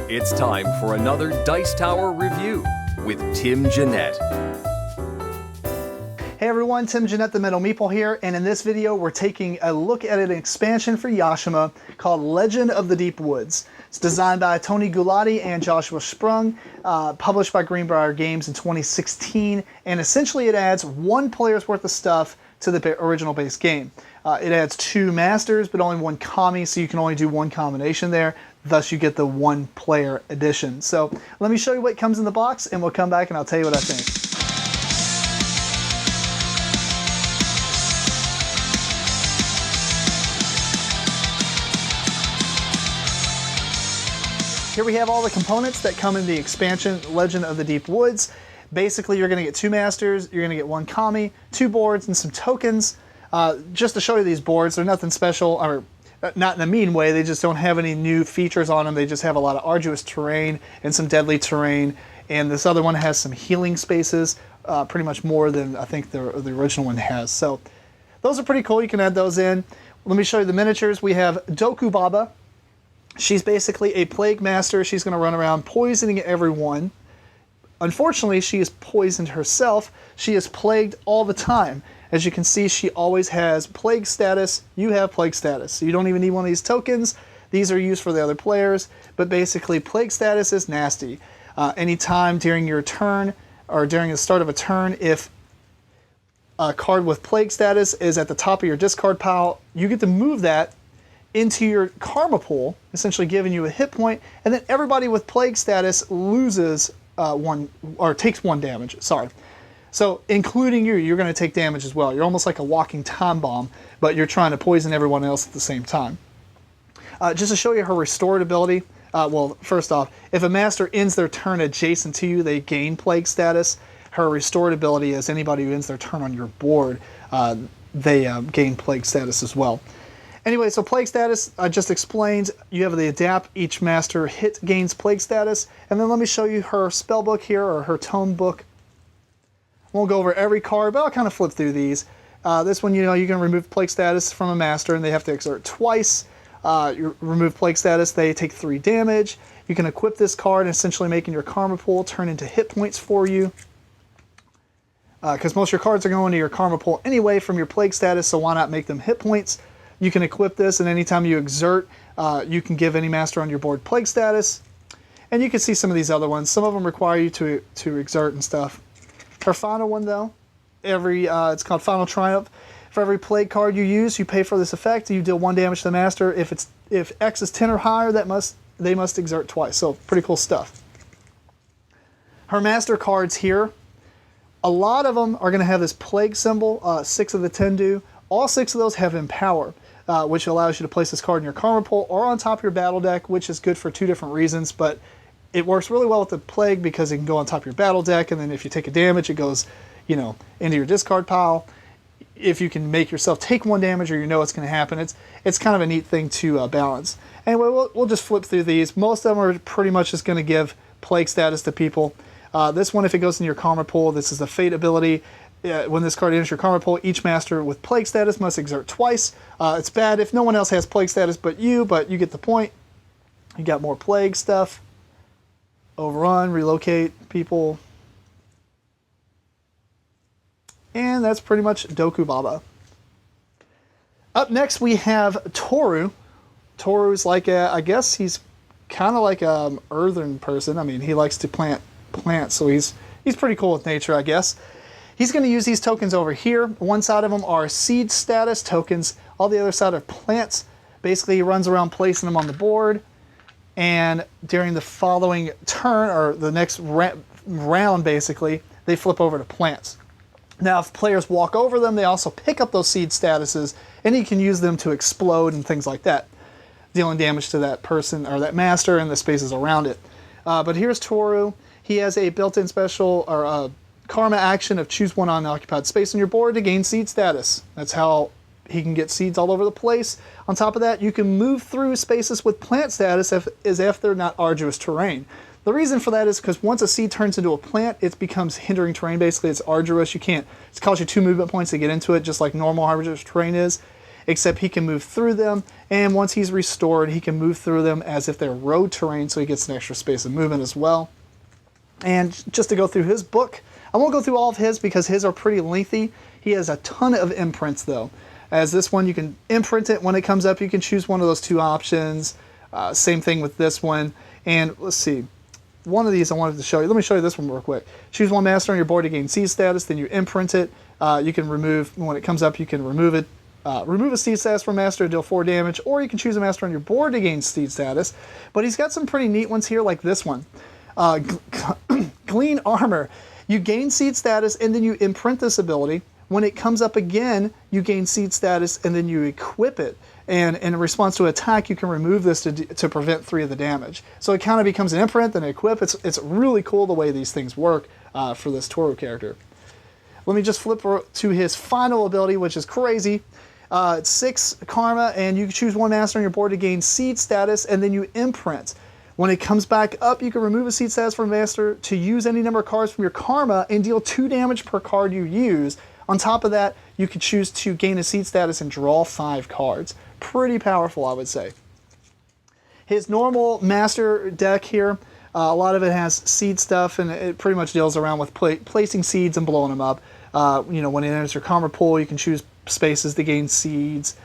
It's time for another Dice Tower review with Tim Jennette. Hey everyone, Tim Jennette, the Metal Meeple here, and in this video we're taking a look at an expansion for Yashima called Legend of the Deep Woods. It's designed by Tony Gulati and Joshua Sprung, published by Greenbrier Games in 2016, and essentially it adds one player's worth of stuff to the original base game. It adds 2 masters, but only 1 kami, so you can only do 1 combination there. Thus, you get the 1-player edition. So, let me show you what comes in the box, and we'll come back and I'll tell you what I think. Here we have all the components that come in the expansion Legend of the Deep Woods. Basically, you're going to get 2 masters, you're going to get 1 kami, 2 boards, and some tokens. Just to show you these boards, they're nothing special, or not in a mean way, they just don't have any new features on them. They just have a lot of arduous terrain and some deadly terrain. And this other one has some healing spaces, pretty much more than I think the original one has. So those are pretty cool. You can add those in. Let me show you the miniatures. We have Doku Baba. She's basically a plague master. She's going to run around poisoning everyone. Unfortunately, she is poisoned herself. She is plagued all the time. As you can see, she always has plague status. You have plague status. So you don't even need one of these tokens. These are used for the other players. But basically, plague status is nasty. Anytime during your turn, or during the start of a turn, if a card with plague status is at the top of your discard pile, you get to move that into your karma pool, essentially giving you a hit point, and then everybody with plague status loses takes 1 damage. Sorry. So, including you, you're going to take damage as well. You're almost like a walking time bomb, but you're trying to poison everyone else at the same time. Just to show you her restored ability, well, first off, if a master ends their turn adjacent to you, they gain plague status. Her restored ability is anybody who ends their turn on your board, they gain plague status as well. Anyway, so plague status, I just explained. You have the adapt, each master hit gains plague status. And then let me show you her spell book here, or her tome book. Won't go over every card, but I'll kind of flip through these. This one, you can remove plague status from a master, and they have to exert twice. You remove plague status, they take 3 damage. You can equip this card, essentially making your karma pool turn into hit points for you. Because most of your cards are going to your karma pool anyway from your plague status, so why not make them hit points? You can equip this, and anytime you exert, you can give any master on your board plague status. And you can see some of these other ones. Some of them require you to exert and stuff. Her final one, though, it's called Final Triumph. For every plague card you use, you pay for this effect. You deal 1 damage to the master. If X is 10 or higher, they must exert twice. So pretty cool stuff. Her master cards here, a lot of them are going to have this plague symbol. 6 of the 10 do. All 6 of those have Empower, which allows you to place this card in your karma pool or on top of your battle deck, which is good for 2 different reasons. But it works really well with the plague because it can go on top of your battle deck, and then if you take a damage, it goes, into your discard pile. If you can make yourself take 1 damage, or it's going to happen, it's kind of a neat thing to balance. Anyway, we'll just flip through these. Most of them are pretty much just going to give plague status to people. This one, if it goes in your karma pool, this is the Fate ability. When this card enters your karma pool, each master with plague status must exert twice. It's bad if no one else has plague status but you get the point. You got more plague stuff. Overrun, relocate people. And that's pretty much Doku Baba. Up next we have Toru. Toru's like I guess he's kind of like an earthen person. I mean, he likes to plant plants, so he's pretty cool with nature, I guess. He's going to use these tokens over here. One side of them are seed status tokens. All the other side are plants. Basically, he runs around placing them on the board. And during the following turn, or the next round, basically, they flip over to plants. Now, if players walk over them, they also pick up those seed statuses, and you can use them to explode and things like that, dealing damage to that person or that master and the spaces around it. But here's Toru. He has a built-in special, or a karma action of choose 1 unoccupied space on your board to gain seed status. That's how he can get seeds all over the place. On top of that, you can move through spaces with plant status if they're not arduous terrain. The reason for that is because once a seed turns into a plant, it becomes hindering terrain. Basically, it's arduous. You can't. It costs you 2 movement points to get into it, just like normal Harbinger terrain is. Except he can move through them, and once he's restored, he can move through them as if they're road terrain, so he gets an extra space of movement as well. And just to go through his book, I won't go through all of his because his are pretty lengthy. He has a ton of imprints though. As this one, you can imprint it when it comes up. You can choose one of those 2 options. Same thing with this one. And let's see. One of these I wanted to show you. Let me show you this one real quick. Choose 1 master on your board to gain seed status. Then you imprint it. You can remove, when it comes up, you can remove it. Remove a seed status from master to deal 4 damage. Or you can choose a master on your board to gain seed status. But he's got some pretty neat ones here like this one. Glean Armor. You gain seed status and then you imprint this ability. When it comes up again, you gain seed status and then you equip it. And in response to attack, you can remove this to prevent 3 of the damage. So it kind of becomes an imprint and an equip. It's really cool the way these things work for this Toru character. Let me just flip to his final ability, which is crazy. It's 6 karma, and you can choose 1 master on your board to gain seed status, and then you imprint. When it comes back up, you can remove a seed status from master to use any number of cards from your karma and deal 2 damage per card you use. On top of that, you can choose to gain a seed status and draw 5 cards. Pretty powerful, I would say. His normal master deck here, a lot of it has seed stuff, and it pretty much deals around with placing seeds and blowing them up. When it enters your karma pool, you can choose spaces to gain seeds.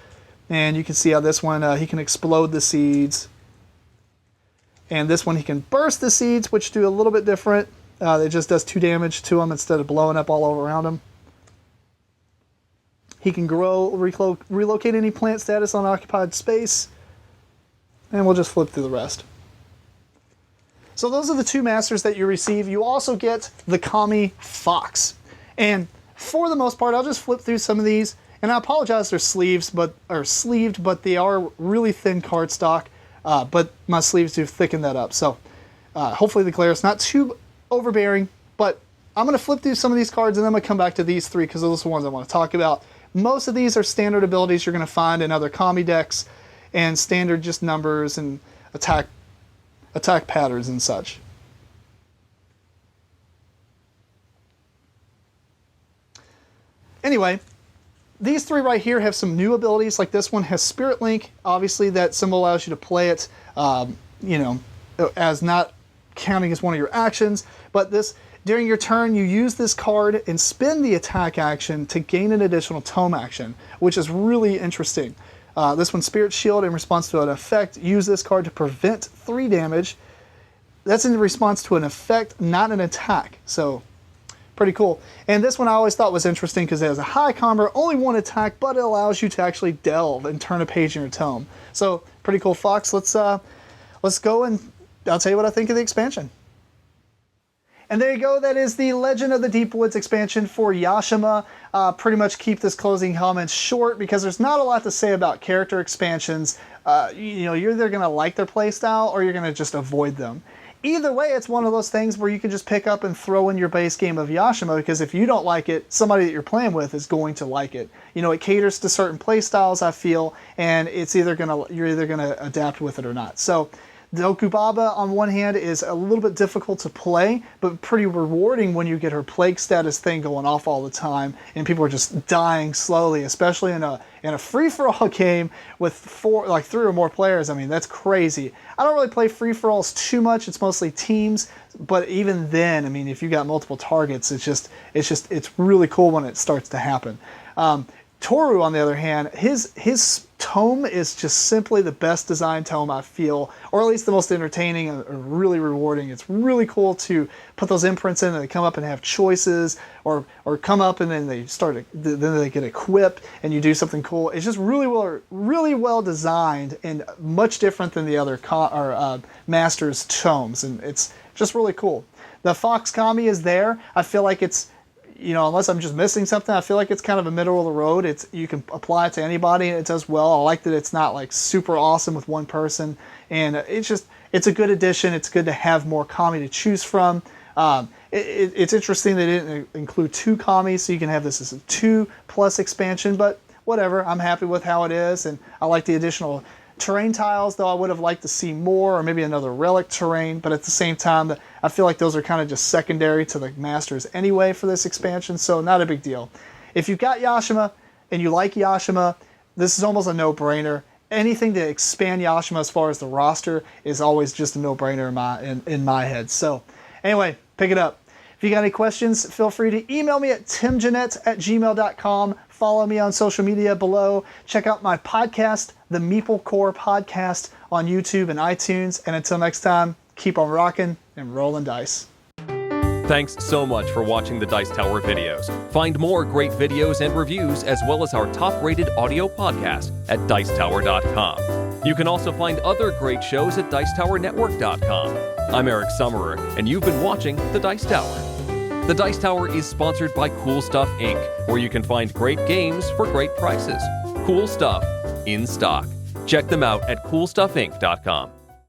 And you can see how this one, he can explode the seeds. And this one, he can burst the seeds, which do a little bit different. It just does 2 damage to them instead of blowing up all over around them. He can grow, relocate any plant status on occupied space. And we'll just flip through the rest. So those are the 2 masters that you receive. You also get the Kami Fox. And for the most part, I'll just flip through some of these. And I apologize, they're sleeved, but they are really thin cardstock. But my sleeves do thicken that up. So hopefully the glare is not too overbearing. But I'm going to flip through some of these cards, and then I'm going to come back to these 3 because those are the ones I want to talk about. Most of these are standard abilities you're going to find in other Kami decks, and standard just numbers and attack patterns and such. Anyway, these 3 right here have some new abilities. Like this one has Spirit Link. Obviously, that symbol allows you to play it, as not counting as one of your actions. But during your turn, you use this card and spend the attack action to gain an additional tome action, which is really interesting. This one, Spirit Shield, in response to an effect, use this card to prevent 3 damage. That's in response to an effect, not an attack. So, pretty cool. And this one I always thought was interesting because it has a high combo, only 1 attack, but it allows you to actually delve and turn a page in your tome. So, pretty cool, Fox. Let's go and I'll tell you what I think of the expansion. And there you go, that is the Legend of the Deep Woods expansion for Yashima. Pretty much keep this closing comments short because there's not a lot to say about character expansions. You're either going to like their playstyle or you're going to just avoid them. Either way, it's one of those things where you can just pick up and throw in your base game of Yashima, because if you don't like it, somebody that you're playing with is going to like it. It caters to certain playstyles, I feel, and you're either gonna adapt with it or not. So Dokubaba, on one hand, is a little bit difficult to play, but pretty rewarding when you get her plague status thing going off all the time, and people are just dying slowly, especially in a free-for-all game with 3 or more players. I mean, that's crazy. I don't really play free-for-alls too much. It's mostly teams, but even then, I mean, if you got multiple targets, it's really cool when it starts to happen. Toru, on the other hand, his tome is just simply the best designed tome, I feel, or at least the most entertaining and really rewarding. It's really cool to put those imprints in and they come up and have choices, or come up and then they get equipped and you do something cool. It's just really well designed and much different than the other Masters tomes, and it's just really cool. The Fox Kami is there. I feel like it's, unless I'm just missing something, I feel like it's kind of a middle of the road. You can apply it to anybody and it does well. I like that it's not like super awesome with one person, and it's a good addition. It's good to have more Kami to choose from. It's interesting they didn't include 2 Kami, so you can have this as a 2+ expansion, but whatever. I'm happy with how it is, and I like the additional Terrain tiles, though, I would have liked to see more, or maybe another relic terrain, but at the same time, I feel like those are kind of just secondary to the Masters anyway for this expansion, so not a big deal. If you've got Yashima and you like Yashima, this is almost a no-brainer. Anything to expand Yashima as far as the roster is always just a no-brainer in my head. So anyway, pick it up. If you got any questions, feel free to email me at timjennette@gmail.com. Follow me on social media below. Check out my podcast, the Meeple Core Podcast, on YouTube and iTunes. And until next time, keep on rocking and rolling dice. Thanks so much for watching the Dice Tower videos. Find more great videos and reviews, as well as our top-rated audio podcast at Dicetower.com. You can also find other great shows at Dicetowernetwork.com. I'm Eric Summerer, and you've been watching The Dice Tower. The Dice Tower is sponsored by Cool Stuff Inc., where you can find great games for great prices. Cool stuff in stock. Check them out at CoolStuffInc.com.